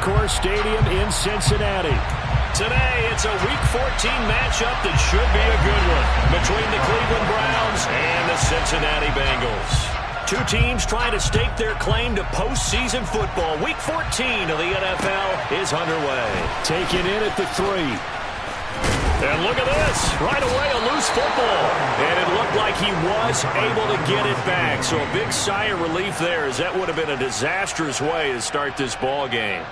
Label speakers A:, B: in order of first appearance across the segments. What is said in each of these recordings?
A: Concourse Stadium in Cincinnati. Today, it's a Week 14 matchup that should be a good one between the Cleveland Browns and the Cincinnati Bengals. Two teams trying to stake their claim to postseason football. Week 14 of the NFL is underway. Taken in at the 3. And look at this. Right away, a loose football. And it looked like he was able to get it back. So a big sigh of relief there, as that would have been a disastrous way to start this ball game.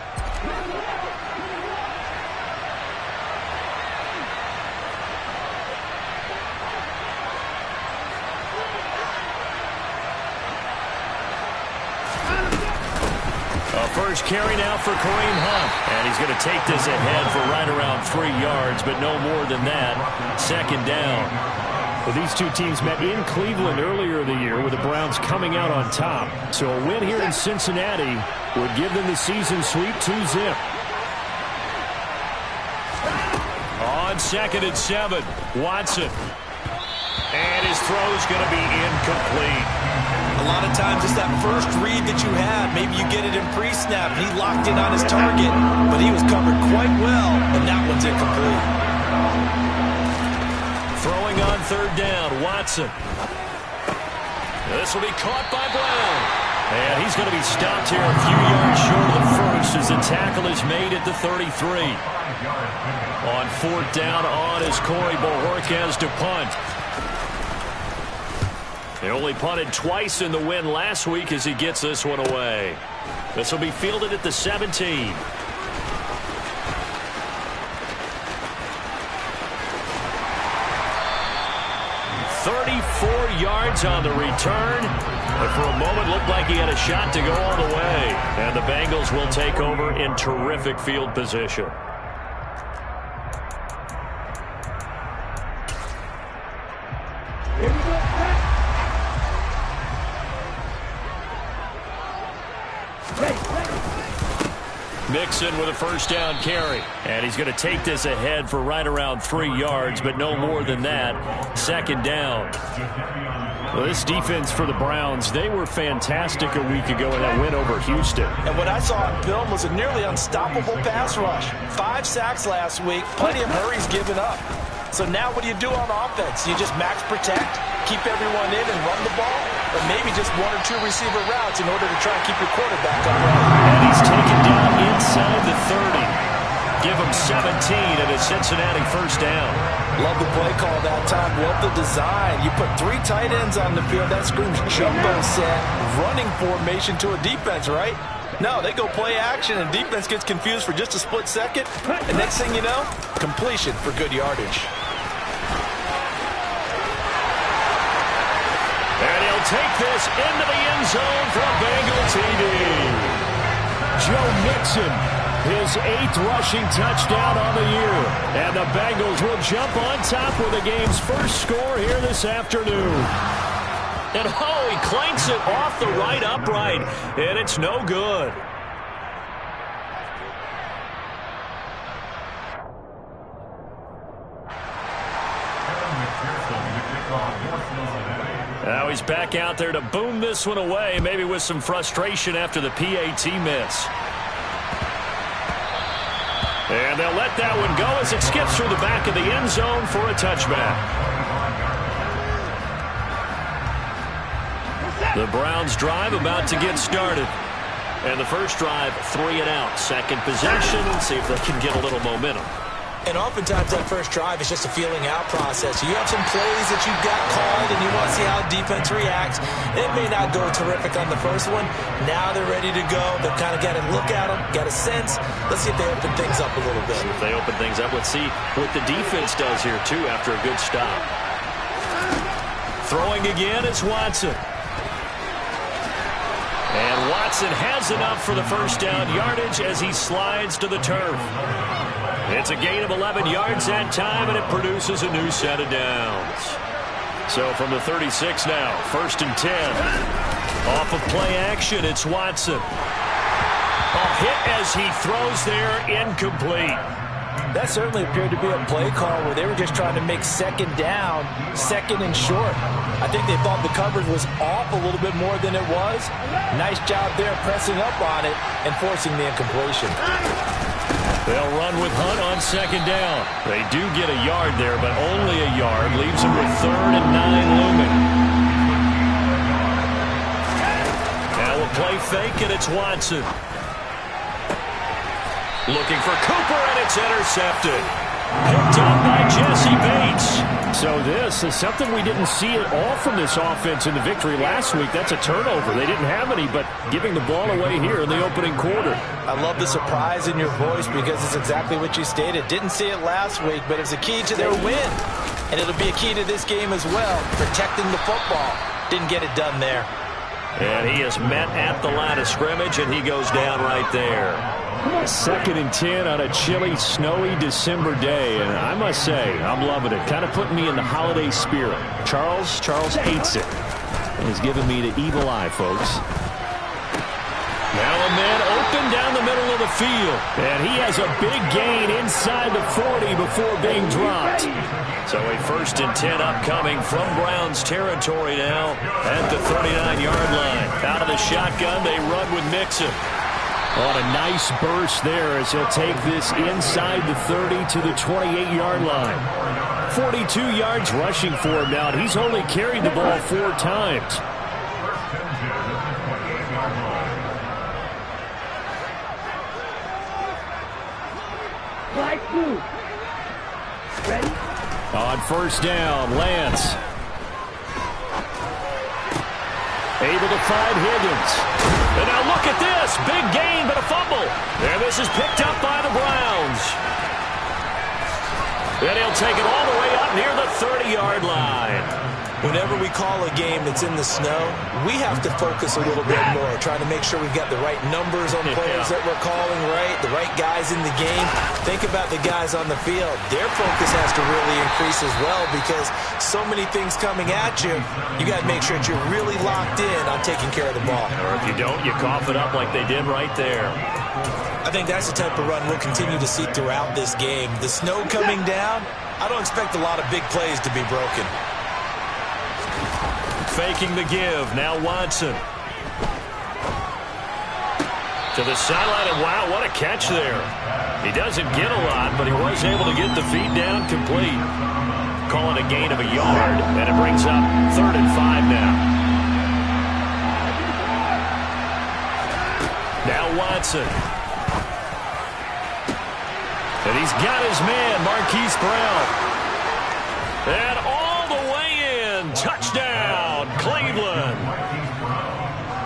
A: First carry now for Kareem Hunt. And he's going to take this ahead for right around 3 yards, but no more than that. Second down. Well, these two teams met in Cleveland earlier in the year with the Browns coming out on top. So a win here in Cincinnati would give them the season sweep 2-zip. On 2nd and 7, Watson. And his throw's going to be incomplete.
B: A lot of times it's that first read that you have. Maybe you get it in pre-snap. He locked in on his target, but he was covered quite well, and that one's incomplete.
A: Throwing on 3rd down, Watson. This will be caught by Brown. And he's going to be stopped here a few yards short of the first as the tackle is made at the 33. On 4th down on is Corey Bojorquez to punt. They only punted twice in the win last week as he gets this one away. This will be fielded at the 17. 34 yards on the return. But for a moment, looked like he had a shot to go all the way. And the Bengals will take over in terrific field position. Mixon with a first down carry. And he's going to take this ahead for right around 3 yards, but no more than that. Second down. Well, this defense for the Browns, they were fantastic a week ago in that win over Houston.
B: And what I saw on film was a nearly unstoppable pass rush. 5 sacks last week, plenty of hurries given up. So now what do you do on offense? You just max protect, keep everyone in and run the ball, or maybe just 1 or 2 receiver routes in order to try and keep your quarterback upright.
A: And he's taken down inside the 30. Give him 17 at a Cincinnati first down.
B: Love the play call that time. Love the design. You put 3 tight ends on the field. That screams jumbo set, running formation to a defense, right? No, they go play action, and defense gets confused for just a split second. And next thing you know, completion for good yardage.
A: And he'll take this into the end zone for a Bengal TD. Joe Mixon, his 8th rushing touchdown on the year. And the Bengals will jump on top with the game's first score here this afternoon. And oh, he clanks it off the right upright, and it's no good. Now he's back out there to boom this one away, maybe with some frustration after the PAT miss. And they'll let that one go as it skips through the back of the end zone for a touchback. The Browns drive about to get started. And the first drive, 3 and out. Second possession, see if they can get a little momentum.
B: And oftentimes that first drive is just a feeling out process. You have some plays that you've got called and you want to see how defense reacts. It may not go terrific on the first one. Now they're ready to go. They've kind of got to look at them, got a sense. Let's see if they open things up a little bit.
A: See if they open things up. Let's see what the defense does here, too, after a good stop. Throwing again is Watson. And Watson has enough for the first down yardage as he slides to the turf. It's a gain of 11 yards that time, and it produces a new set of downs. So from the 36 now, 1st and 10. Off of play action, it's Watson. A hit as he throws there, incomplete.
B: That certainly appeared to be a play call where they were just trying to make second down, second and short. I think they thought the coverage was off a little bit more than it was. Nice job there pressing up on it and forcing the incompletion.
A: They'll run with Hunt on second down. They do get a yard there, but only a yard. Leaves them with 3rd and 9 looming. Now a play fake, and it's Watson. Looking for Cooper, and it's intercepted. Picked up by Jesse Bates.
C: So this is something we didn't see at all from this offense in the victory last week. That's a turnover. They didn't have any, but giving the ball away here in the opening quarter.
B: I love the surprise in your voice because it's exactly what you stated. Didn't see it last week, but it's a key to their win. And it'll be a key to this game as well, protecting the football. Didn't get it done there.
A: And he is met at the line of scrimmage, and he goes down right there.
C: 2nd and 10 on a chilly, snowy December day. And I must say, I'm loving it. Kind of putting me in the holiday spirit. Charles hates it. And he's giving me the evil eye, folks.
A: Now a man open down the middle of the field.
C: And he has a big gain inside the 40 before being dropped.
A: So a 1st and 10 upcoming from Browns territory now at the 39-yard line. Out of the shotgun, they run with Mixon.
C: On a nice burst there as he'll take this inside the 30 to the 28-yard line. 42 yards rushing for him now, and he's only carried the ball 4 times. On 1st down, Lance. Able to find Higgins.
A: And now look at this. Big gain, but a fumble. And this is picked up by the Browns. And he'll take it all the way up near the 30-yard line.
B: Whenever we call a game that's in the snow, we have to focus a little bit more, trying to make sure we've got the right numbers on players that we're calling right, the right guys in the game. Think about the guys on the field. Their focus has to really increase as well because so many things coming at you, you got to make sure that you're really locked in on taking care of the ball.
A: Or if you don't, you cough it up like they did right there.
B: I think that's the type of run we'll continue to see throughout this game. The snow coming down, I don't expect a lot of big plays to be broken.
A: Faking the give. Now Watson. To the sideline, and wow, what a catch there. He doesn't get a lot, but he was able to get the feed down complete. Call it a gain of a yard, and it brings up 3rd and 5 now. Now Watson. And he's got his man, Marquise Brown. And all the way in. Touchdown, Cleveland.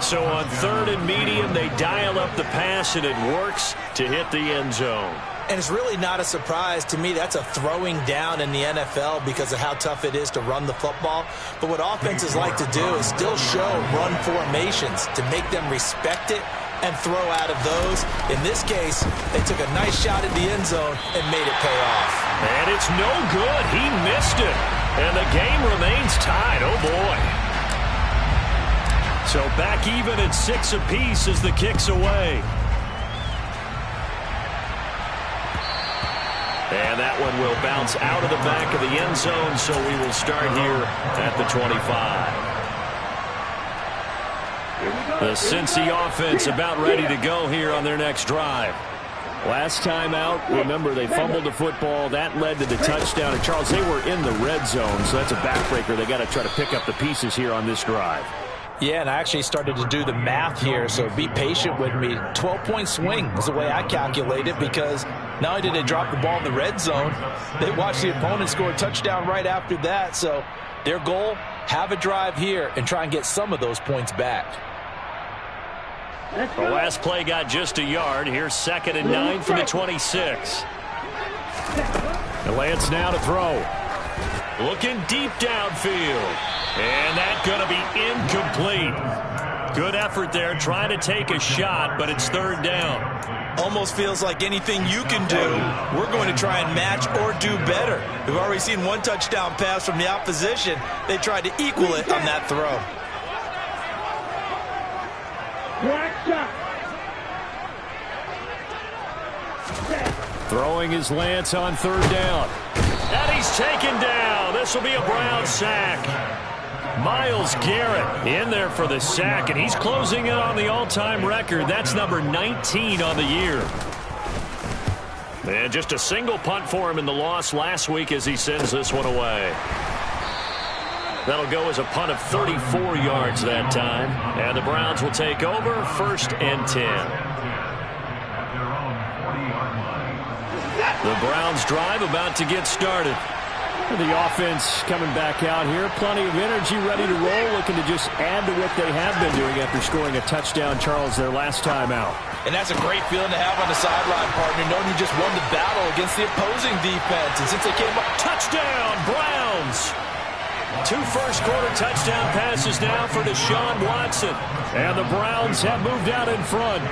A: So on 3rd and medium, they dial up the pass, and it works to hit the end zone.
B: And it's really not a surprise to me. That's a throwing down in the NFL because of how tough it is to run the football. But what offenses like to do is still show run formations to make them respect it and throw out of those. In this case, they took a nice shot at the end zone and made it pay off.
A: And it's no good. He missed it. And the game remains tied. Oh, boy. So back even at 6 apiece as the kick's away. And that one will bounce out of the back of the end zone, so we will start here at the 25. The Cincy offense about ready to go here on their next drive.
C: Last time out, remember, they fumbled the football. That led to the touchdown. And, Charles, they were in the red zone, so that's a backbreaker. They got to try to pick up the pieces here on this drive.
B: Yeah, and I actually started to do the math here, so be patient with me. 12-point swing is the way I calculate it because not only did they drop the ball in the red zone, they watched the opponent score a touchdown right after that. So their goal, have a drive here and try and get some of those points back.
A: The last play got just a yard. Here's 2nd and 9 from the 26.
C: And Lance now to throw.
A: Looking deep downfield. And that's going to be incomplete. Good effort there trying to take a shot, but it's 3rd down.
B: Almost feels like anything you can do, we're going to try and match or do better. We've already seen one touchdown pass from the opposition. They tried to equal it on that throw.
C: Throwing his lance on third down.
A: And he's taken down. This will be a Brown sack. Myles Garrett in there for the sack, and he's closing in on the all-time record. That's number 19 on the year. And just a single punt for him in the loss last week as he sends this one away. That'll go as a punt of 34 yards that time. And the Browns will take over 1st and 10. The Browns drive about to get started.
C: The offense coming back out here. Plenty of energy, ready to roll, looking to just add to what they have been doing after scoring a touchdown, Charles, their last time out.
B: And that's a great feeling to have on the sideline, partner, knowing you just won the battle against the opposing defense. And since they came up,
A: touchdown, Browns! 2 first-quarter touchdown passes now for Deshaun Watson.
C: And the Browns have moved out in front.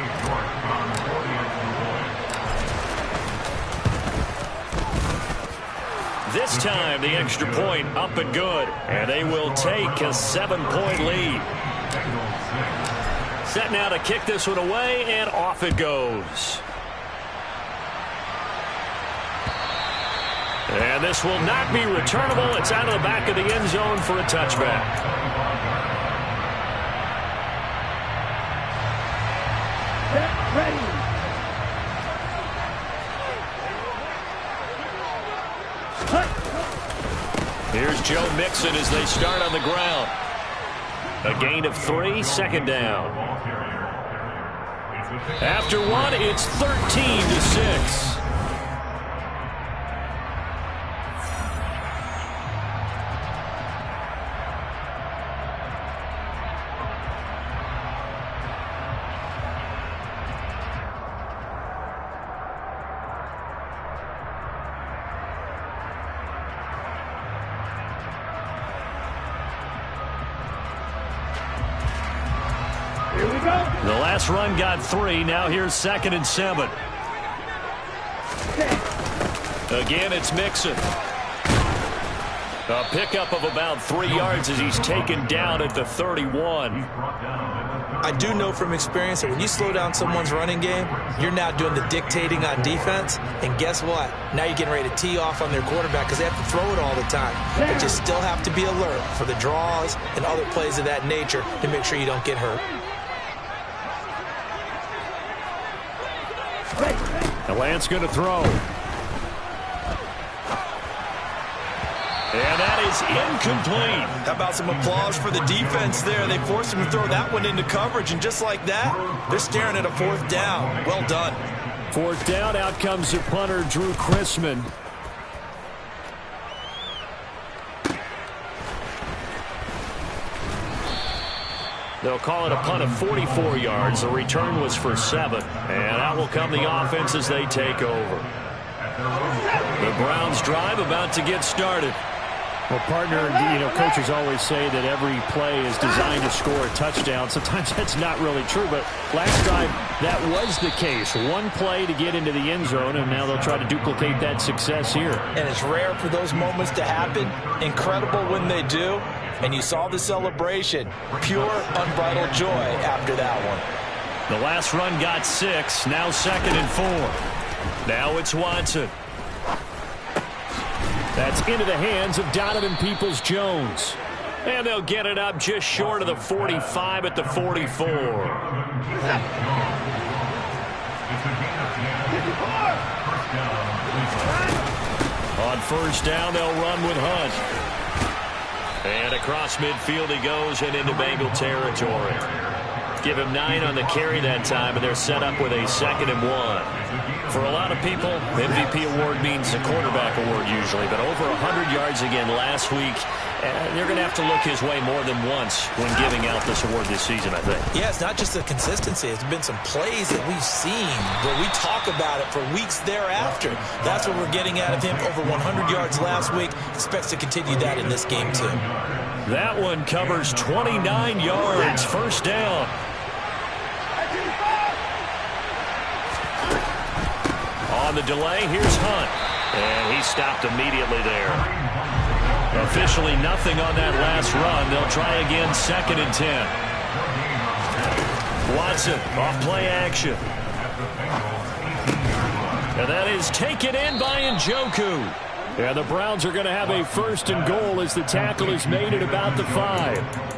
A: This time, the extra point up and good. And they will take a 7-point lead. Set now to kick this one away, and off it goes. And this will not be returnable. It's out of the back of the end zone for a touchback.
D: Ready.
A: Here's Joe Mixon as they start on the ground. A gain of 3, 2nd down. After 1, it's 13-6. The last run got 3. Now here's 2nd and 7. Again, it's Mixon. A pickup of about 3 yards as he's taken down at the 31.
B: I do know from experience that when you slow down someone's running game, you're now doing the dictating on defense. And guess what? Now you're getting ready to tee off on their quarterback because they have to throw it all the time. But you still have to be alert for the draws and other plays of that nature to make sure you don't get hurt.
C: The Lance going to throw.
A: And that is incomplete.
B: How about some applause for the defense there? They forced him to throw that one into coverage, and just like that, they're staring at a 4th down. Well done.
C: 4th down, out comes the punter, Drew Chrisman.
A: They'll call it a punt of 44 yards. The return was for 7. And out will come the offense as they take over. The Browns drive about to get started.
C: Well, partner, coaches always say that every play is designed to score a touchdown. Sometimes that's not really true, but last time that was the case. One play to get into the end zone, and now they'll try to duplicate that success here.
B: And it's rare for those moments to happen. Incredible when they do. And you saw the celebration. Pure, unbridled joy after that one.
A: The last run got 6. Now 2nd and 4. Now it's Watson.
C: That's into the hands of Donovan Peoples-Jones.
A: And they'll get it up just short of the 45 at the 44. On 1st down, they'll run with Hunt. And across midfield he goes and into Bengal territory. Give him 9 on the carry that time, and they're set up with a 2nd and 1. For a lot of people, MVP award means a quarterback award usually, but over 100 yards again last week. They're going to have to look his way more than once when giving out this award this season, I think.
B: Yeah, it's not just the consistency. It's been some plays that we've seen where we talk about it for weeks thereafter. That's what we're getting out of him. Over 100 yards last week. Expects to continue that in this game, too.
A: That one covers 29 yards. 1st down. On the delay, here's Hunt. And he stopped immediately there. Officially nothing on that last run. They'll try again, 2nd and 10. Watson off play action. And that is taken in by Njoku. And the Browns are going to have a 1st and goal as the tackle is made at about the 5.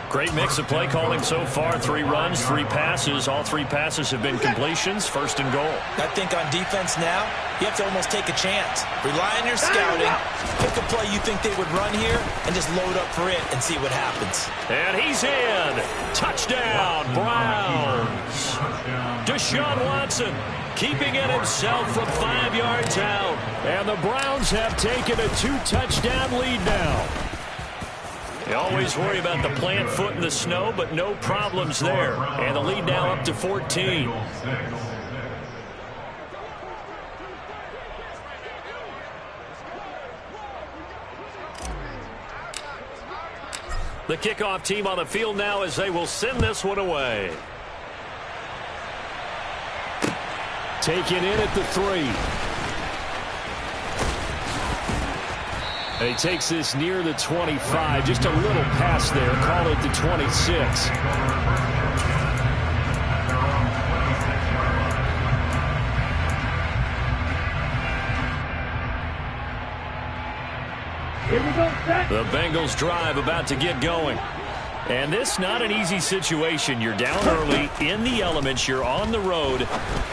A: Great mix of play calling so far. 3 runs, 3 passes. All 3 passes have been completions. 1st and goal.
B: I think on defense now, you have to almost take a chance. Rely on your scouting. Pick a play you think they would run here and just load up for it and see what happens.
A: And he's in. Touchdown, Browns. Deshaun Watson keeping it himself from 5 yards out. And the Browns have taken a 2-touchdown lead now. You always worry about the plant foot in the snow, but no problems there. And the lead now up to 14. The kickoff team on the field now as they will send this one away.
C: Taken in at the 3. And he takes this near the 25. Just a little pass there. Call it the 26.
D: Here we go, set.
A: The Bengals drive about to get going. And this not an easy situation. You're down early, in the elements, you're on the road.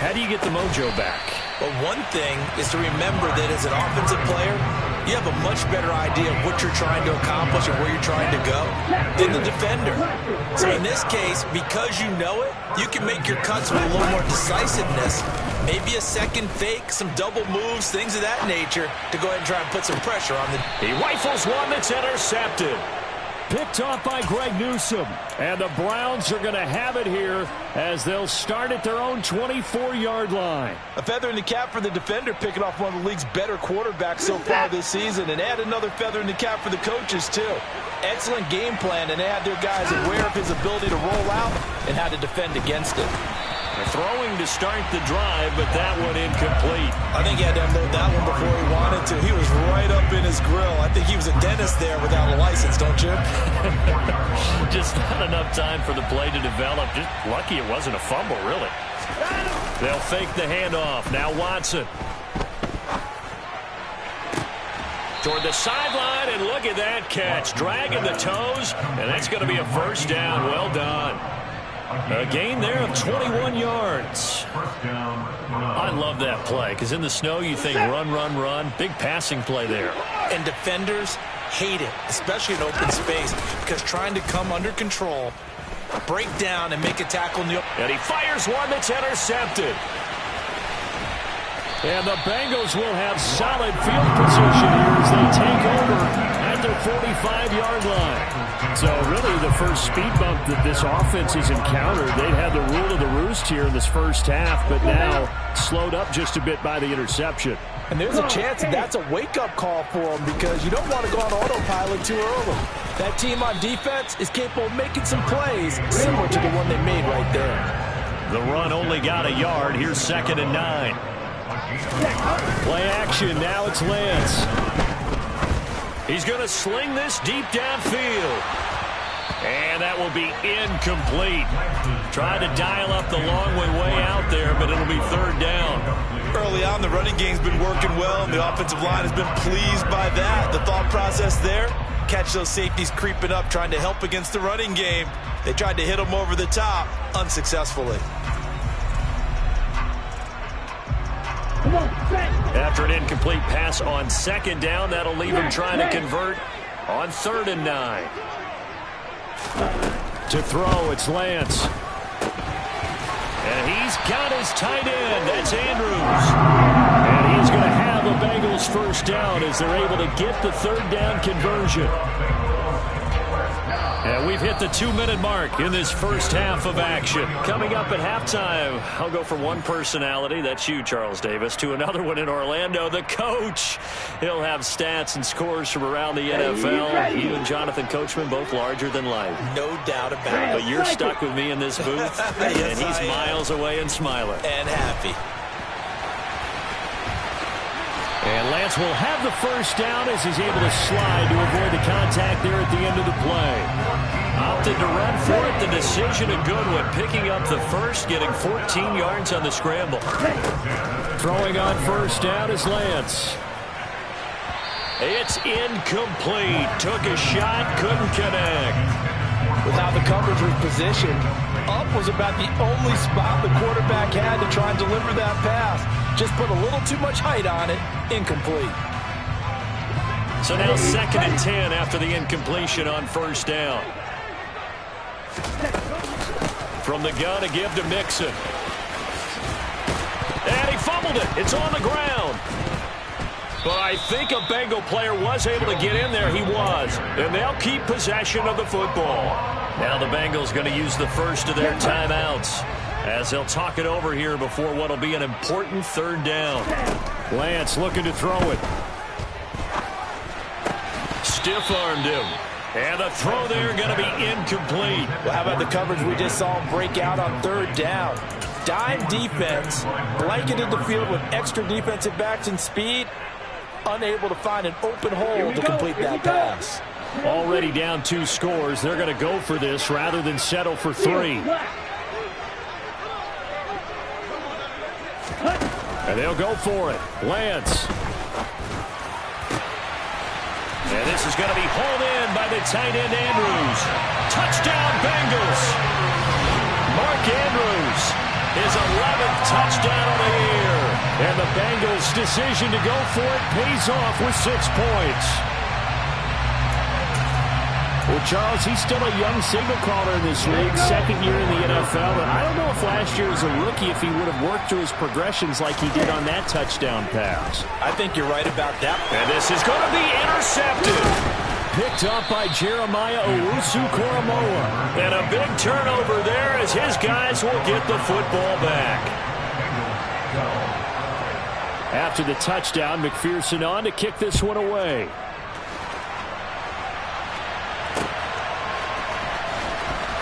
A: How do you get the mojo back?
B: Well, one thing is to remember that as an offensive player, you have a much better idea of what you're trying to accomplish and where you're trying to go than the defender. So in this case, because you know it, you can make your cuts with a little more decisiveness. Maybe a second fake, some double moves, things of that nature to go ahead and try and put some pressure on the...
A: He rifles one that's intercepted.
C: Picked off by Greg Newsome. And the Browns are going to have it here as they'll start at their own 24-yard line.
B: A feather in the cap for the defender, picking off one of the league's better quarterbacks so far this season, and add another feather in the cap for the coaches, too. Excellent game plan, and they had their guys aware of his ability to roll out and how to defend against it.
A: Throwing to start the drive, but that one incomplete.
B: I think he had to unload that one before he wanted to. He was right up in his grill. I think he was a dentist there without a license, don't you?
A: Just not enough time for the play to develop. Just lucky it wasn't a fumble, really. They'll fake the handoff. Now Watson. Toward the sideline, and look at that catch. Dragging the toes, and that's going to be a 1st down. Well done. A gain there of 21 yards. I love that play because in the snow you think run, run, run. Big passing play there.
B: And defenders hate it, especially in open space, because trying to come under control, break down, and make a tackle.
A: And he fires one that's intercepted.
C: And the Bengals will have solid field position here as they take over at their 45-yard line. So really the first speed bump that this offense has encountered. They've had the rule of the roost here in this first half, but now slowed up just a bit by the interception.
B: And there's a chance that that's a wake-up call for them because you don't want to go on autopilot too early. That team on defense is capable of making some plays similar to the one they made right there.
A: The run only got a yard. Here's 2nd and 9.
C: Play action. Now it's Lance.
A: He's going to sling this deep downfield. And that will be incomplete. Tried to dial up the long way out there, but it'll be 3rd down.
B: Early on, the running game's been working well, and the offensive line has been pleased by that. The thought process there, catch those safeties creeping up, trying to help against the running game. They tried to hit them over the top, unsuccessfully.
A: After an incomplete pass on 2nd down, that'll leave him trying to convert on 3rd and 9.
C: To throw, it's Lance.
A: And he's got his tight end. That's Andrews.
C: And he's going to have the Bengals 1st down as they're able to get the 3rd down conversion.
A: And we've hit the 2-minute mark in this first half of action. Coming up at halftime, I'll go from one personality, that's you, Charles Davis, to another one in Orlando, the coach. He'll have stats and scores from around the NFL. You and Jonathan Coachman, both larger than life.
B: No doubt about it.
A: But you're stuck with me in this booth,
B: Yes,
A: and he's miles away and smiling.
B: And happy.
C: And Lance will have the 1st down as he's able to slide to avoid the contact there at the end of the play.
A: Opted to run for it. The decision a good one. Picking up the first, getting 14 yards on the scramble.
C: Throwing on first down is Lance.
A: It's incomplete. Took a shot, couldn't connect.
B: With how the coverage was positioned, up was about the only spot the quarterback had to try and deliver that pass. Just put a little too much height on it. Incomplete.
A: So now 2nd and 10 after the incompletion on first down. From the gun, a give to Mixon. And he fumbled it. It's on the ground. But I think a Bengal player was able to get in there. He was. And they'll keep possession of the football. Now the Bengals going to use the first of their timeouts as they'll talk it over here before what will be an important 3rd down.
C: Lance looking to throw it.
A: Stiff-armed him. And the throw there going to be incomplete.
B: Well, how about the coverage we just saw him break out on 3rd down? Dime defense, blanketed the field with extra defensive backs and speed, unable to find an open hole to complete that pass.
C: Already down 2 scores. They're going to go for this rather than settle for 3. And they'll go for it. Lance.
A: And this is going to be hauled in by the tight end Andrews. Touchdown Bengals. Mark Andrews, his 11th touchdown of the year.
C: And the Bengals' decision to go for it pays off with 6 points. Well, Charles, he's still a young signal caller in this league, 2nd year in the NFL. And I don't know if last year as a rookie, if he would have worked through his progressions like he did on that touchdown pass.
B: I think you're right about that.
A: And this is going to be intercepted.
C: Picked up by Jeremiah Owusu-Koramoah.
A: And a big turnover there as his guys will get the football back.
C: After the touchdown, McPherson on to kick this one away.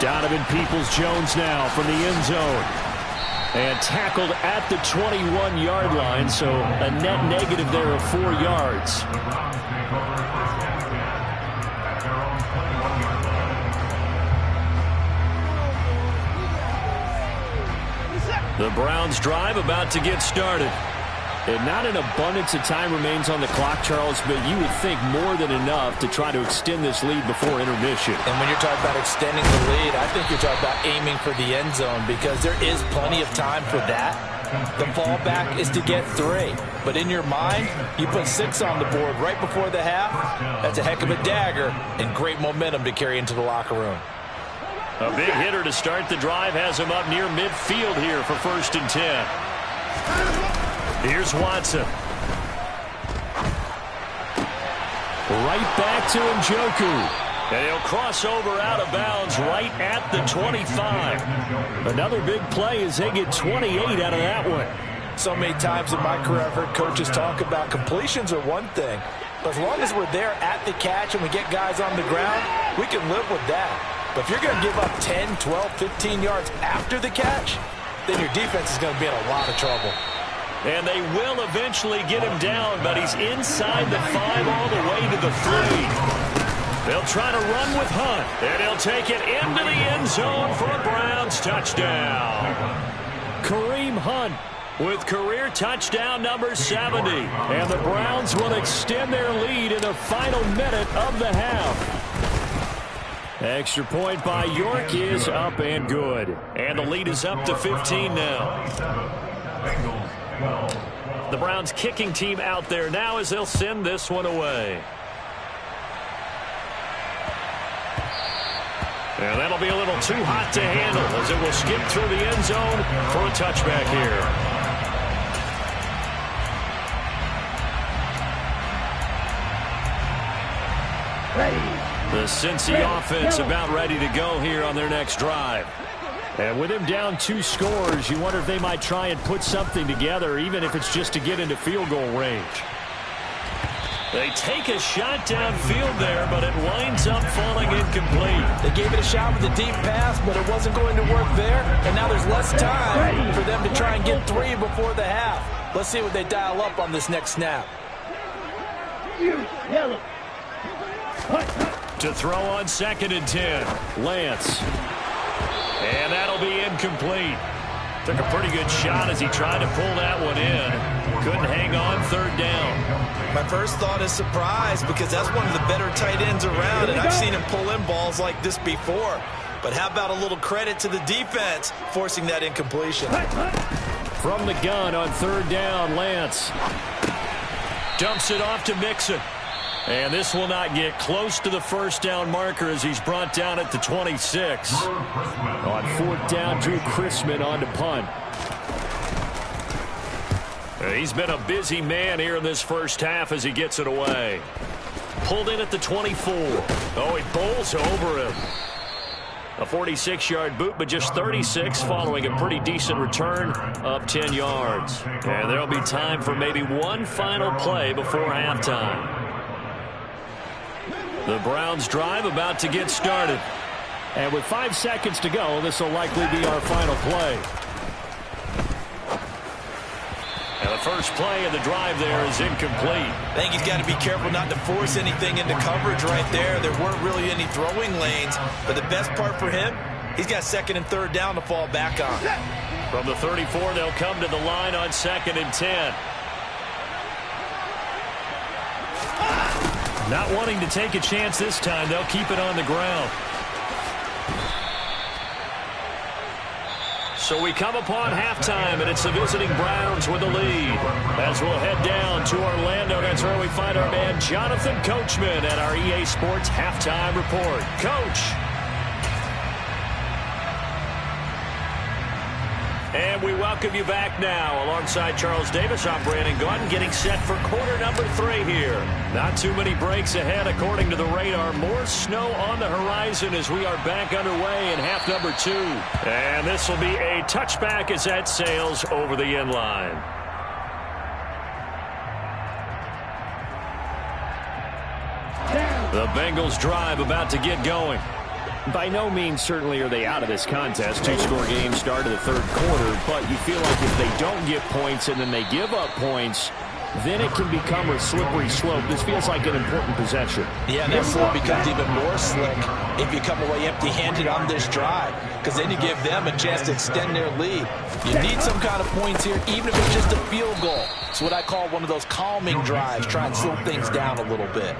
C: Donovan Peoples-Jones now from the end zone. And tackled at the 21-yard line, so a net negative there of 4 yards.
A: The Browns drive about to get started.
C: And not an abundance of time remains on the clock, Charles, but you would think more than enough to try to extend this lead before intermission.
B: And when you're talking about extending the lead, I think you're talking about aiming for the end zone because there is plenty of time for that. The fallback is to get 3. But in your mind, you put 6 on the board right before the half. That's a heck of a dagger and great momentum to carry into the locker room.
A: A big hitter to start the drive has him up near midfield here for 1st and 10. Here's Watson.
C: Right back to Njoku.
A: And he'll cross over out of bounds right at the 25.
C: Another big play as they get 28 out of that one.
B: So many times in my career I've heard coaches talk about completions are one thing. But as long as we're there at the catch and we get guys on the ground, we can live with that. But if you're going to give up 10, 12, 15 yards after the catch, then your defense is going to be in a lot of trouble.
A: And they will eventually get him down, but he's inside the 5 all the way to the 3. They'll try to run with Hunt, and he'll take it into the end zone for a Browns touchdown.
C: Kareem Hunt
A: with career touchdown number 70.
C: And the Browns will extend their lead in the final minute of the half. Extra point by York is up and good.
A: And the lead is up to 15 now. The Browns kicking team out there now as they'll send this one away. And that'll be a little too hot to handle as it will skip through the end zone for a touchback here. The Cincy offense about ready to go here on their next drive.
C: And with him down 2 scores, you wonder if they might try and put something together, even if it's just to get into field goal range.
A: They take a shot downfield there, but it winds up falling incomplete.
B: They gave it a shot with a deep pass, but it wasn't going to work there. And now there's less time for them to try and get 3 before the half. Let's see what they dial up on this next snap.
A: To throw on 2nd and 10. Lance. And that'll be incomplete. Took a pretty good shot as he tried to pull that one in. Couldn't hang on 3rd down.
B: My first thought is surprise because that's one of the better tight ends around, and I've seen him pull in balls like this before. But how about a little credit to the defense forcing that incompletion?
A: From the gun on 3rd down, Lance dumps it off to Mixon. And this will not get close to the 1st down marker as he's brought down at the 26. On 4th down, Drew Chrisman on to punt. He's been a busy man here in this first half as he gets it away. Pulled in at the 24. Oh, he bowls over him. A 46-yard boot, but just 36 following a pretty decent return up 10 yards. And there'll be time for maybe one final play before halftime. The Browns drive about to get started. And with 5 seconds to go, this will likely be our final play. And the first play of the drive there is incomplete.
B: I think he's got to be careful not to force anything into coverage right there. There weren't really any throwing lanes. But the best part for him, he's got 2nd and 3rd down to fall back on.
A: From the 34, they'll come to the line on 2nd and 10. Not wanting to take a chance this time, they'll keep it on the ground. So we come upon halftime, and it's the visiting Browns with the lead. As we'll head down to Orlando, that's where we find our man Jonathan Coachman at our EA Sports Halftime Report. Coach. And we welcome you back now. Alongside Charles Davis, I'm Brandon Gunn, getting set for quarter number 3 here. Not too many breaks ahead according to the radar. More snow on the horizon as we are back underway in half number 2. And this will be a touchback as that sails over the end line. The Bengals drive about to get going. By no means certainly are they out of this contest. 2-score game start of the 3rd quarter, but you feel like if they don't get points and then they give up points, then it can become a slippery slope. This feels like an important possession.
B: Yeah, and that slope becomes even more slick if you come away empty-handed on this drive, because then you give them a chance to extend their lead. You need some kind of points here, even if it's just a field goal. It's what I call one of those calming drives, try and slow things down a little bit.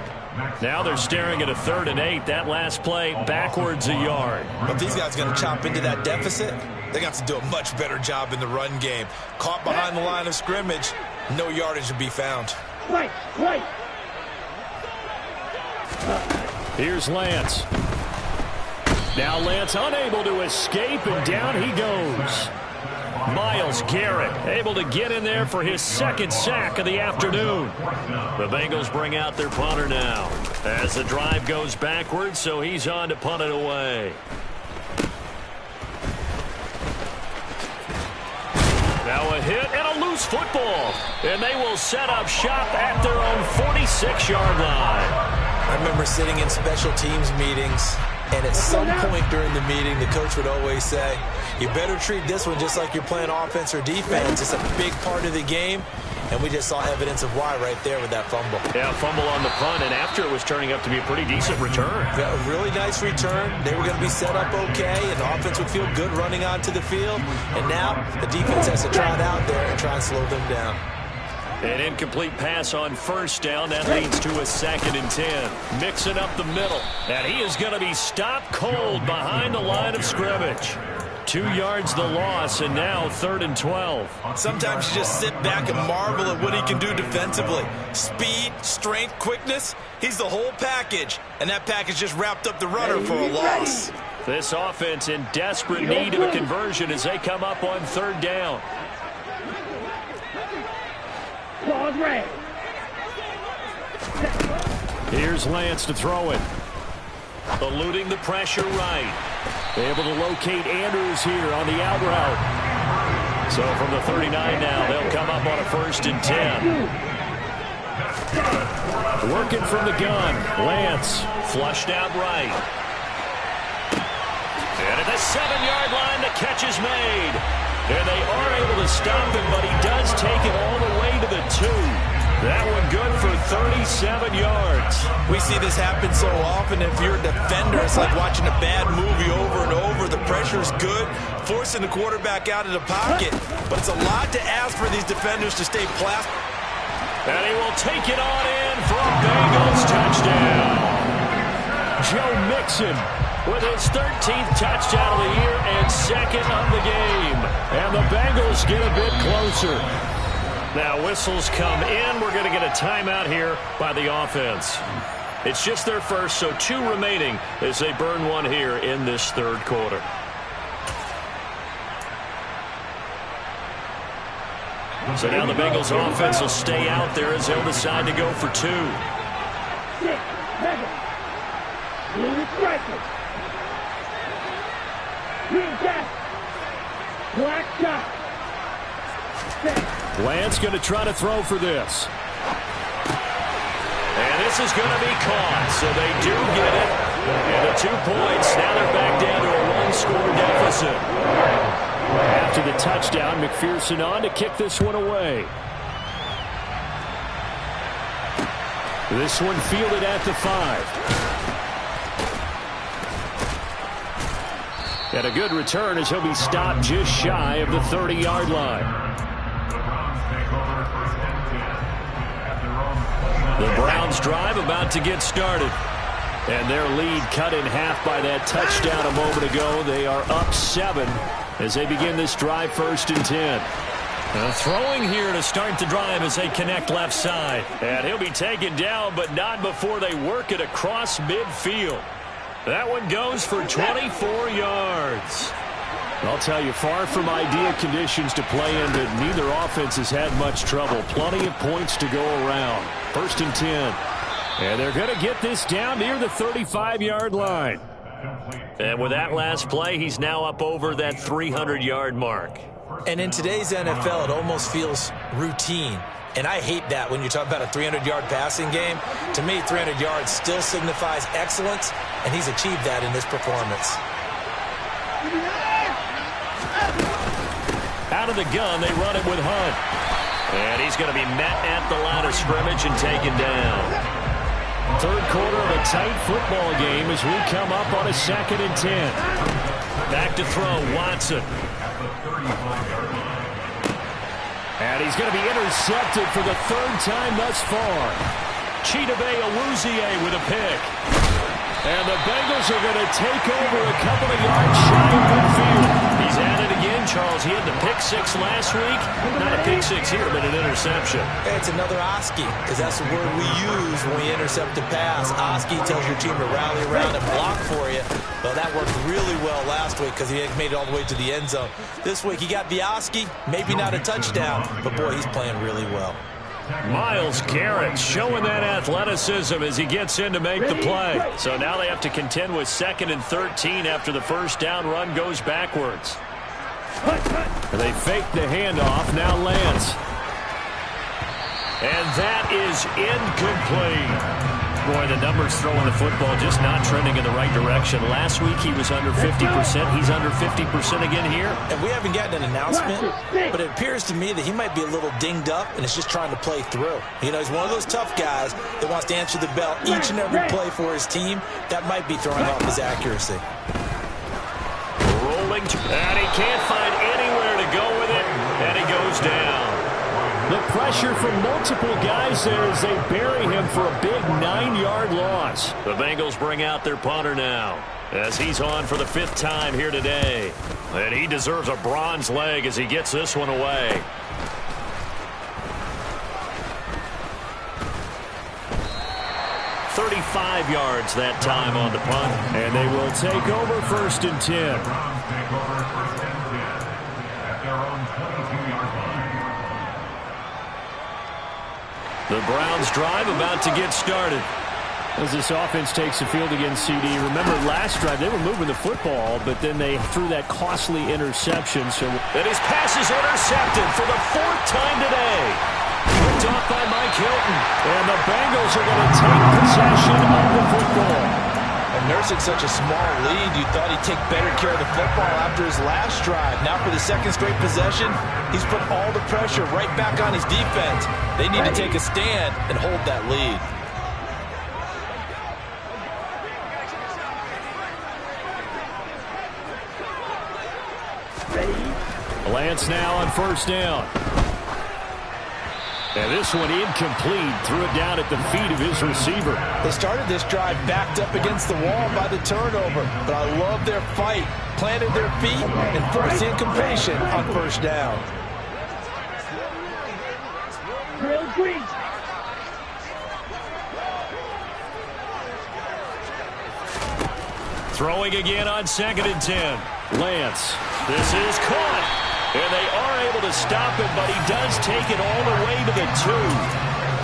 A: Now they're staring at a 3rd and 8. That last play, backwards a yard.
B: But these guys are going to chop into that deficit. They got to do a much better job in the run game. Caught behind the line of scrimmage, no yardage to be found.
D: Right.
A: Here's Lance. Now Lance unable to escape, and down he goes. Myles Garrett able to get in there for his 2nd sack of the afternoon. The Bengals bring out their punter now as the drive goes backwards, so he's on to punt it away. Now a hit and a loose football, and they will set up shop at their own 46-yard line.
B: I remember sitting in special teams meetings, and at some point during the meeting, the coach would always say, you better treat this one just like you're playing offense or defense. It's a big part of the game, and we just saw evidence of why right there with that fumble.
A: Yeah, fumble on the punt, and after it was turning up to be a pretty decent return.
B: Yeah, a really nice return. They were going to be set up okay, and the offense would feel good running onto the field. And now the defense has to try it out there and try and slow them down.
A: An incomplete pass on 1st down. That leads to a 2nd and 10. Mixing up the middle. And he is going to be stopped cold behind the line of scrimmage. 2 yards the loss, and now 3rd and 12.
B: Sometimes you just sit back and marvel at what he can do defensively. Speed, strength, quickness. He's the whole package. And that package just wrapped up the runner for a loss.
A: This offense in desperate need of a conversion as they come up on 3rd down. Here's Lance to throw it. Eluding the pressure right. Able to locate Andrews here on the out route. So from the 39 now, they'll come up on a 1st and 10. Working from the gun. Lance flushed out right. And at the 7-yard line, the catch is made. And they are able to stop him, but he does take it all the way to the 2. That one good for 7 yards.
B: We see this happen so often. If you're a defender, it's like watching a bad movie over and over. The pressure's good, forcing the quarterback out of the pocket. But it's a lot to ask for these defenders to stay plastic.
A: And he will take it on in for a Bengals touchdown. Joe Mixon with his 13th touchdown of the year and 2nd of the game. And the Bengals get a bit closer. Now whistles come in. We're going to get a timeout here by the offense. It's just their first, so 2 remaining as they burn one here in this 3rd quarter. So now the Bengals offense will stay out there as they'll decide to go for 2.
D: 6 seconds. Lead strikers. Green gas. Black shot.
C: Lance going to try to throw for this.
A: And this is going to be caught, so they do get it. And the 2 points, now they're back down to a 1-score deficit.
C: After the touchdown, McPherson on to kick this one away. This one fielded at the 5. And a good return as he'll be stopped just shy of the 30-yard line. The Browns drive about to get started. And their lead cut in half by that touchdown a moment ago. They are up 7 as they begin this drive, 1st and 10. Throwing here to start the drive as they connect left side. And he'll be taken down, but not before they work it across midfield. That one goes for 24 yards. I'll tell you, far from ideal conditions to play in, but neither offense has had much trouble. Plenty of points to go around. 1st and 10. And they're going to get this down near the 35-yard line. And with that last play, he's now up over that 300-yard mark.
B: And in today's NFL, it almost feels routine. And I hate that when you talk about a 300-yard passing game. To me, 300 yards still signifies excellence, and he's achieved that in this performance.
A: Out of the gun, they run it with Hunt. And he's going to be met at the line of scrimmage and taken down. 3rd quarter of a tight football game as we come up on a 2nd and 10. Back to throw, Watson. And he's going to be intercepted for the 3rd time thus far. Chidobe Awuzie with a pick. And the Bengals are going to take over a couple of yards shy of midfield. He's at it again, Charles. He had the pick 6 last week. Not a pick 6 here, but an interception.
B: It's another Oski, because that's the word we use when we intercept a pass. Oski tells your team to rally around and block for you. Well, that worked really well last week because he made it all the way to the end zone. This week he got the Oski, maybe not a touchdown, but boy, he's playing really well.
A: Myles Garrett showing that athleticism as he gets in to make the play. So now they have to contend with 2nd and 13 after the 1st down run goes backwards. They fake the handoff. Now Lance. And that is incomplete. Boy, the numbers throwing the football just not trending in the right direction. Last week he was under 50%. He's under 50% again here.
B: And we haven't gotten an announcement, but it appears to me that he might be a little dinged up and is just trying to play through. You know, he's one of those tough guys that wants to answer the bell each and every play for his team. That might be throwing off his accuracy.
A: Rolling, and he can't find anywhere to go with it, and he goes down.
C: The pressure from multiple guys there as they bury him for a big 9-yard loss.
A: The Bengals bring out their punter now as he's on for the 5th time here today. And he deserves a bronze leg as he gets this one away. "35 yards that time on the punt.
C: And they will take over 1st and 10.
A: The Browns drive about to get started.
C: As this offense takes the field against CD. Remember last drive they were moving the football, but then they threw that costly interception.
A: And his pass is intercepted for the 4th time today. Picked off by Mike Hilton. And the Bengals are going to take possession of the football.
B: And nursing such a small lead, you thought he'd take better care of the football after his last drive. Now for the 2nd straight possession, he's put all the pressure right back on his defense. They need to take a stand and hold that lead.
C: Lance now on first down. And this one incomplete. Threw it down at the feet of his receiver.
B: They started this drive backed up against the wall by the turnover, but I love their fight. Planted their feet and forced the incompletion on first down.
D: Drill green.
A: Throwing again on 2nd and 10. Lance. This is caught. And they are able to stop him, but he does take it all the way to the 2.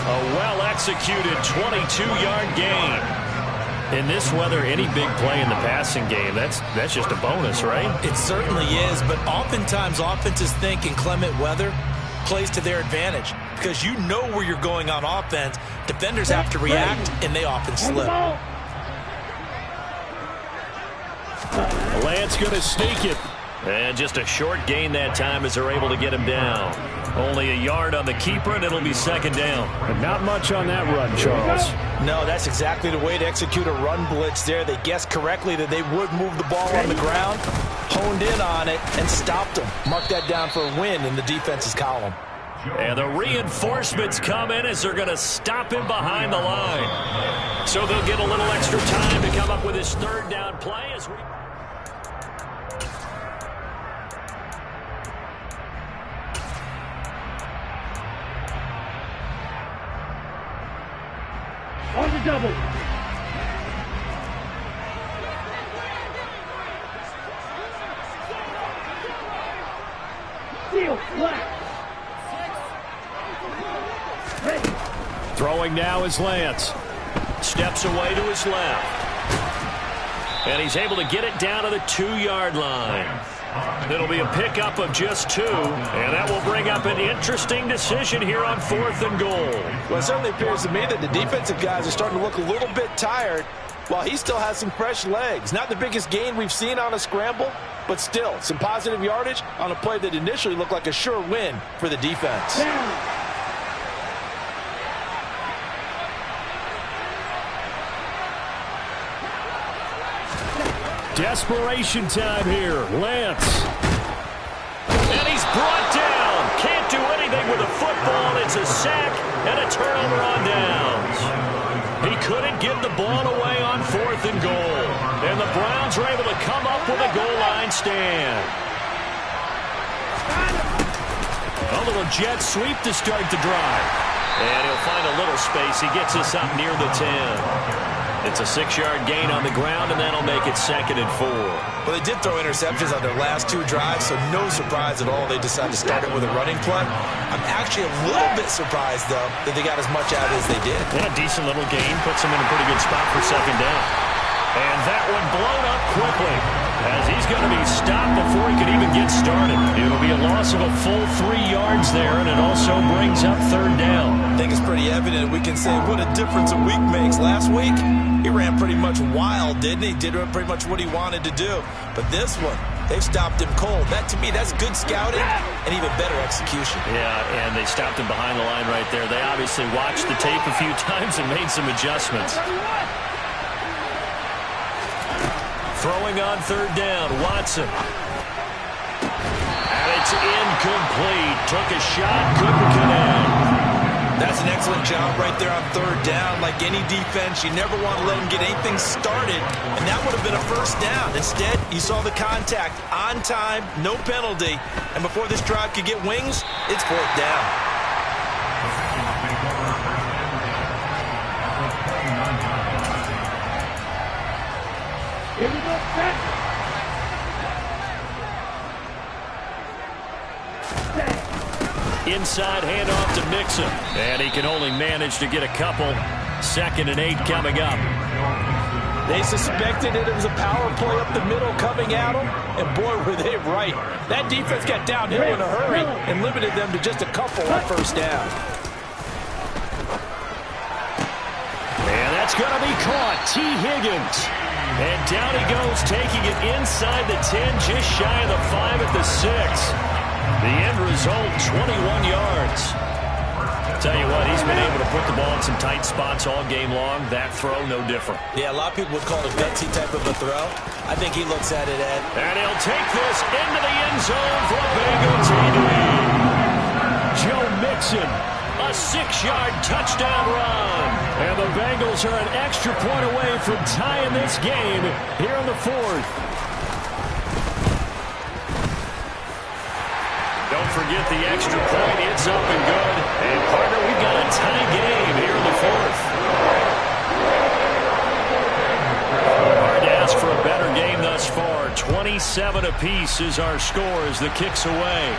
A: A well-executed 22-yard gain. In this weather, any big play in the passing game, that's just a bonus, right?
B: It certainly is, but oftentimes offenses think in clement weather plays to their advantage because you know where you're going on offense. Defenders have to react, and they often slip.
C: Lance going to sneak it.
A: And just a short gain that time as they're able to get him down. Only a yard on the keeper, and it'll be 2nd down.
C: And not much on that run, Charles.
B: No, that's exactly the way to execute a run blitz there. They guessed correctly that they would move the ball on the ground, honed in on it, and stopped them. Mark that down for a win in the defense's column.
A: And the reinforcements come in as they're going to stop him behind the line. So they'll get a little extra time to come up with his 3rd down play as we...
D: On the double. Seal flat. Ready.
C: Throwing now is Lance.
A: Steps away to his left. And he's able to get it down to the 2-yard line. It'll be a pickup of just 2, and that will bring up an interesting decision here on 4th and goal.
B: Well, it certainly appears to me that the defensive guys are starting to look a little bit tired while he still has some fresh legs. Not the biggest gain we've seen on a scramble, but still some positive yardage on a play that initially looked like a sure win for the defense.
D: Down.
C: Desperation time here. Lance.
A: And he's brought down. Can't do anything with a football. It's a sack and a turnover on downs. He couldn't get the ball away on 4th and goal. And the Browns were able to come up with a goal line stand. A little jet sweep to start the drive. And he'll find a little space. He gets us up near the 10. It's a 6-yard gain on the ground, and that'll make it 2nd and 4.
B: Well, they did throw interceptions on their last 2 drives, so no surprise at all they decided to start it with a running play. I'm actually a little bit surprised, though, that they got as much out as they did.
A: Yeah, decent little gain. Puts them in a pretty good spot for 2nd down. And that one blown up quickly as he's going to be stopped before he could even get started. It'll be a loss of a full 3 yards there, and it also brings up 3rd down.
B: I think it's pretty evident. We can say what a difference a week makes. Last week, he ran pretty much wild, didn't he? Did pretty much what he wanted to do. But this one, they've stopped him cold. That, to me, that's good scouting and even better execution.
A: Yeah, and they stopped him behind the line right there. They obviously watched the tape a few times and made some adjustments. Throwing on 3rd down, Watson. And it's incomplete. Took a shot, couldn't connect.
B: That's an excellent job right there on 3rd down. Like any defense, you never want to let them get anything started, and that would have been a 1st down. Instead, you saw the contact on time, no penalty, and before this drive could get wings, it's 4th down.
D: Here we go, set.
A: Inside handoff to Mixon. And he can only manage to get a couple. 2nd and 8 coming up.
B: They suspected it was a power play up the middle coming at them, and boy, were they right. That defense got downhill in a hurry and limited them to just a couple on 1st down.
A: And that's going to be caught. T. Higgins. And down he goes, taking it inside the 10, just shy of the 5 at the 6. The end result, 21 yards. Tell you what, he's been able to put the ball in some tight spots all game long. That throw, no different.
B: Yeah, a lot of people would call it a gutsy type of a throw. I think he looks at it, Ed.
A: And he'll take this into the end zone for a Bengals lead. Joe Mixon, a 6-yard touchdown run. And the Bengals are an extra point away from tying this game here in the fourth. Don't forget the extra point. It's up and good. And, partner, we've got a tie game here in the fourth. Hard to ask for a better game thus far. 27 apiece is our score as the kick's away.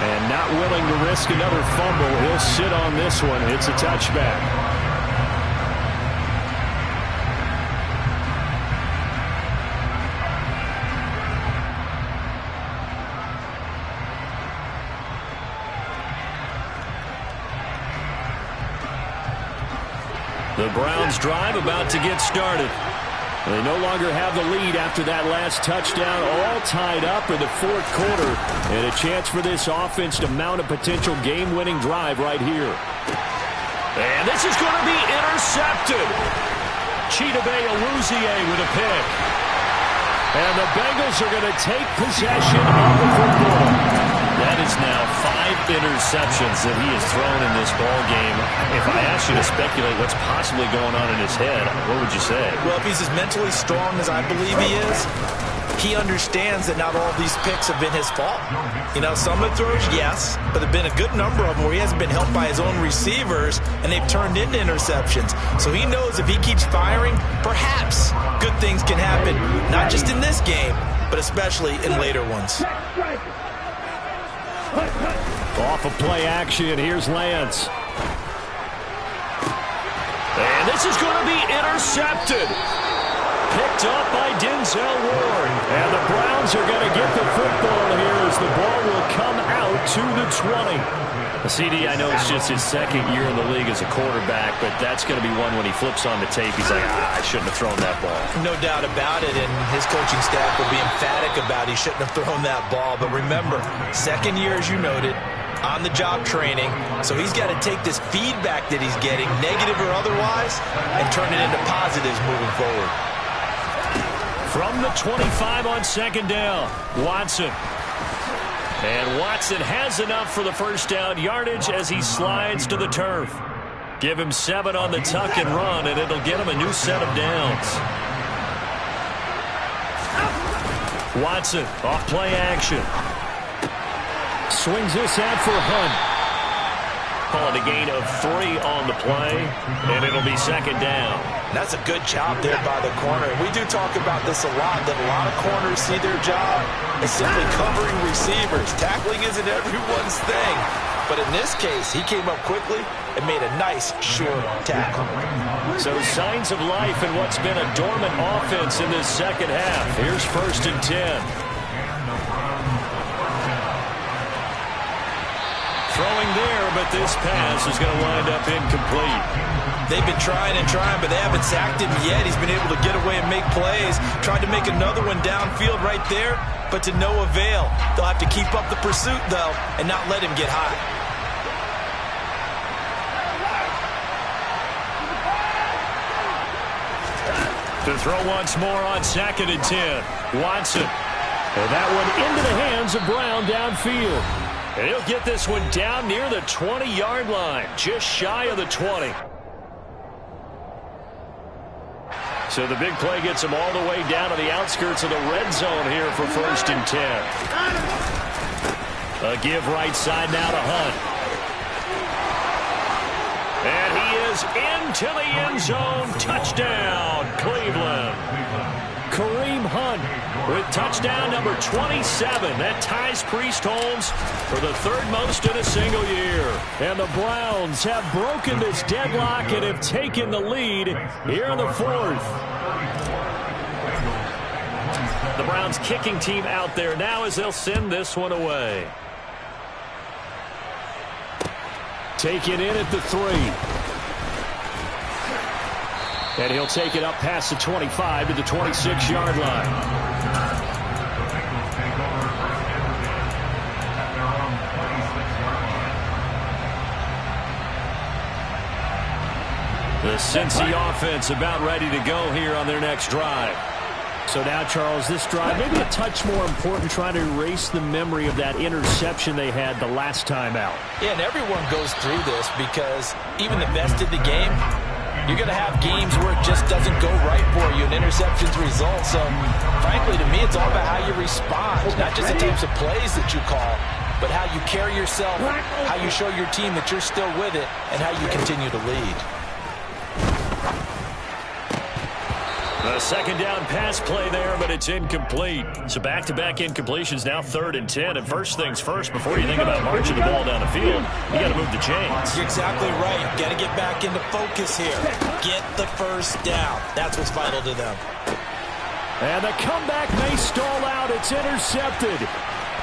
A: And not willing to risk another fumble. He'll sit on this one. It's a touchback. The Browns drive about to get started. They no longer have the lead after that last touchdown, all tied up in the fourth quarter. And a chance for this offense to mount a potential game-winning drive right here. And this is going to be intercepted. Chidobe Awuzie with a pick. And the Bengals are going to take possession of the football. That is now 5 interceptions that he has thrown in this ball game. If I asked you to speculate what's possibly going on in his head, what would you say?
B: Well, if he's as mentally strong as I believe he is, he understands that not all these picks have been his fault. You know, some of the throws, yes, but there have been a good number of them where he hasn't been helped by his own receivers, and they've turned into interceptions. So he knows if he keeps firing, perhaps good things can happen, not just in this game, but especially in later ones.
A: Off of play action, here's Lance. And this is going to be intercepted. Picked up by Denzel Ward. And the Browns are going to get the football here as the ball will come out to the 20. CD, I know it's just his second year in the league as a quarterback, but that's going to be one when he flips on the tape. He's like, I shouldn't have thrown that ball.
B: No doubt about it, and his coaching staff will be emphatic about he shouldn't have thrown that ball. But remember, second year, as you noted, on-the-job training, so he's got to take this feedback that he's getting, negative or otherwise, and turn it into positives moving forward.
A: From the 25 on second down, Watson. And Watson has enough for the first down yardage as he slides to the turf. Give him 7 on the tuck and run, and it'll get him a new set of downs. Watson off play action. Swings this out for Hunt. Call it a gain of 3 on the play, and it'll be second down.
B: That's a good job there by the corner. And we do talk about this a lot, that a lot of corners see their job as simply covering receivers. Tackling isn't everyone's thing. But in this case, he came up quickly and made a nice, sure tackle.
A: So signs of life in what's been a dormant offense in this second half. Here's 1st and 10. Throwing there, but this pass is going to wind up incomplete.
B: They've been trying and trying, but they haven't sacked him yet. He's been able to get away and make plays. Tried to make another one downfield right there, but to no avail. They'll have to keep up the pursuit, though, and not let him get high.
A: To throw once more on 2nd and 10. Watson. And that one into the hands of Brown downfield. And he'll get this one down near the 20-yard line, just shy of the 20. So the big play gets him all the way down to the outskirts of the red zone here for 1st and 10. A give right side now to Hunt. And he is into the end zone. Touchdown, Cleveland. Kareem Hunt with touchdown number 27. That ties Priest Holmes for the 3rd most in a single year. And the Browns have broken this deadlock and have taken the lead here in the 4th. The Browns kicking team out there now as they'll send this one away. Taken in at the 3. And he'll take it up past the 25 to the 26-yard line. The Cincy offense about ready to go here on their next drive.
C: So now, Charles, this drive maybe a touch more important, trying to erase the memory of that interception they had the last time out.
B: Yeah, and everyone goes through this because even the best in the game, you're going to have games where it just doesn't go right for you, and interceptions result. So, frankly, to me, it's all about how you respond, not just the types of plays that you call, but how you carry yourself, how you show your team that you're still with it, and how you continue to lead.
A: A second down pass play there, but it's incomplete. So back-to-back incompletions, now 3rd and 10. And first things first, before you think about marching the ball down the field, you got to move the chains.
B: You're exactly right. Got to get back into focus here. Get the first down. That's what's vital to them.
C: And the comeback may stall out. It's intercepted.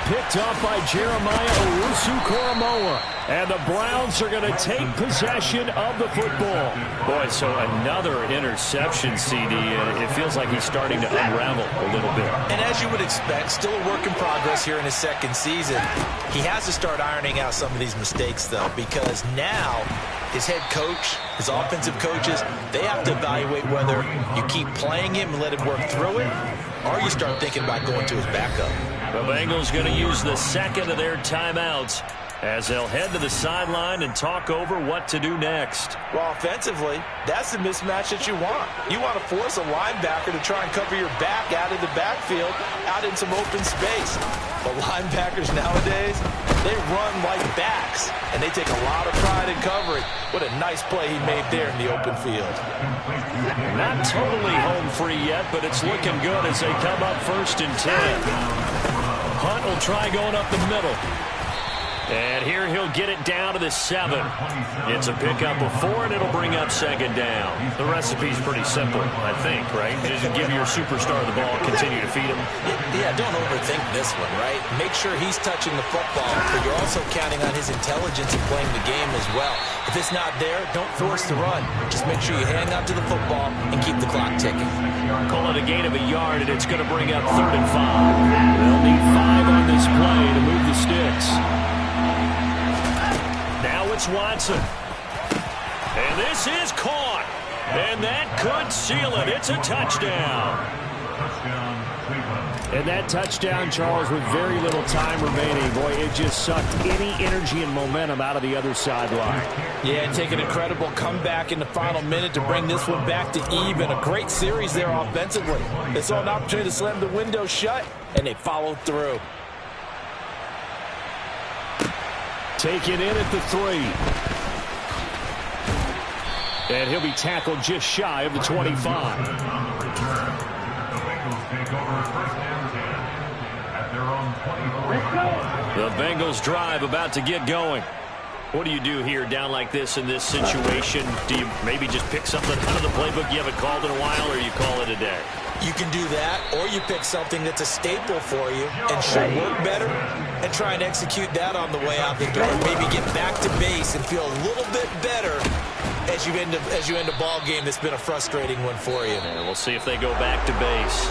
C: Picked up by Jeremiah Owusu-Koramoah. And the Browns are going to take possession of the football.
A: Boy, so another interception, CD, and it feels like he's starting to unravel a little bit.
B: And as you would expect, still a work in progress here in his second season. He has to start ironing out some of these mistakes, though, because now his head coach, his offensive coaches, they have to evaluate whether you keep playing him and let him work through it, or you start thinking about going to his backup.
A: The Bengals going to use the second of their timeouts as they'll head to the sideline and talk over what to do next.
B: Well, offensively, that's the mismatch that you want. You want to force a linebacker to try and cover your back out of the backfield, out in some open space. But linebackers nowadays, they run like backs, and they take a lot of pride in covering. What a nice play he made there in the open field.
A: Not totally home free yet, but it's looking good as they come up 1st and 10. Hunt will try going up the middle. And here he'll get it down to the 7. It's a pickup of 4, and it'll bring up 2nd down. The recipe's pretty simple, I think, right? Just give your superstar the ball, continue to feed him.
B: Yeah, don't overthink this one, right? Make sure he's touching the football, but you're also counting on his intelligence in playing the game as well. If it's not there, don't force the run. Just make sure you hang on to the football and keep the clock ticking.
A: Call it a gain of a yard, and it's going to bring up 3rd and 5. They'll need 5 on this play to move the sticks. Now it's Watson. And this is caught. And that could seal it. It's a touchdown.
C: And that touchdown, Charles, with very little time remaining. Boy, it just sucked any energy and momentum out of the other sideline.
B: Yeah, and take an incredible comeback in the final minute to bring this one back to even. A great series there offensively. They saw an opportunity to slam the window shut, and they followed through.
C: Taken in at the 3. And he'll be tackled just shy of the 25.
A: The Bengals drive about to get going. What do you do here down like this in this situation? Do you maybe just pick something out of the playbook you haven't called in a while, or you call it a day?
B: You can do that, or you pick something that's a staple for you and should work better and try and execute that on the way out the door. Maybe get back to base and feel a little bit better as you end a ball game that's been a frustrating one for you.
A: And we'll see if they go back to base.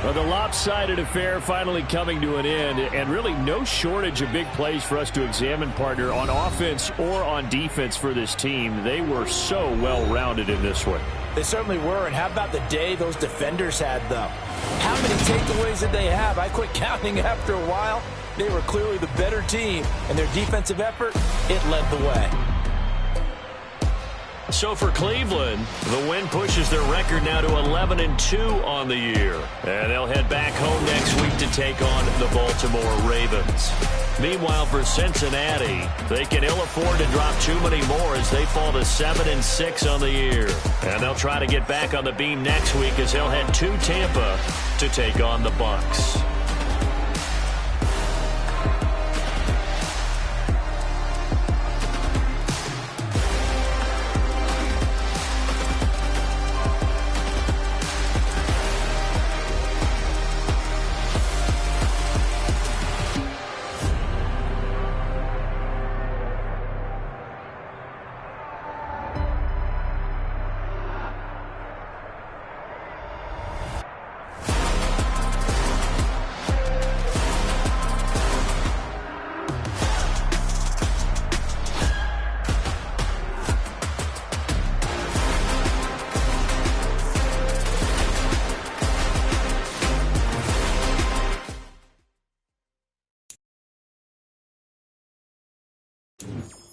C: Well, the lopsided affair finally coming to an end, and really no shortage of big plays for us to examine, partner, on offense or on defense for this team. They were so well-rounded in this one.
B: They certainly were, and how about the day those defenders had, though? How many takeaways did they have? I quit counting after a while. They were clearly the better team, and their defensive effort, it led the way.
A: So for Cleveland, the win pushes their record now to 11-2 on the year. And they'll head back home next week to take on the Baltimore Ravens. Meanwhile, for Cincinnati, they can ill afford to drop too many more as they fall to 7-6 on the year. And they'll try to get back on the beam next week as they'll head to Tampa to take on the Bucs.
D: 2.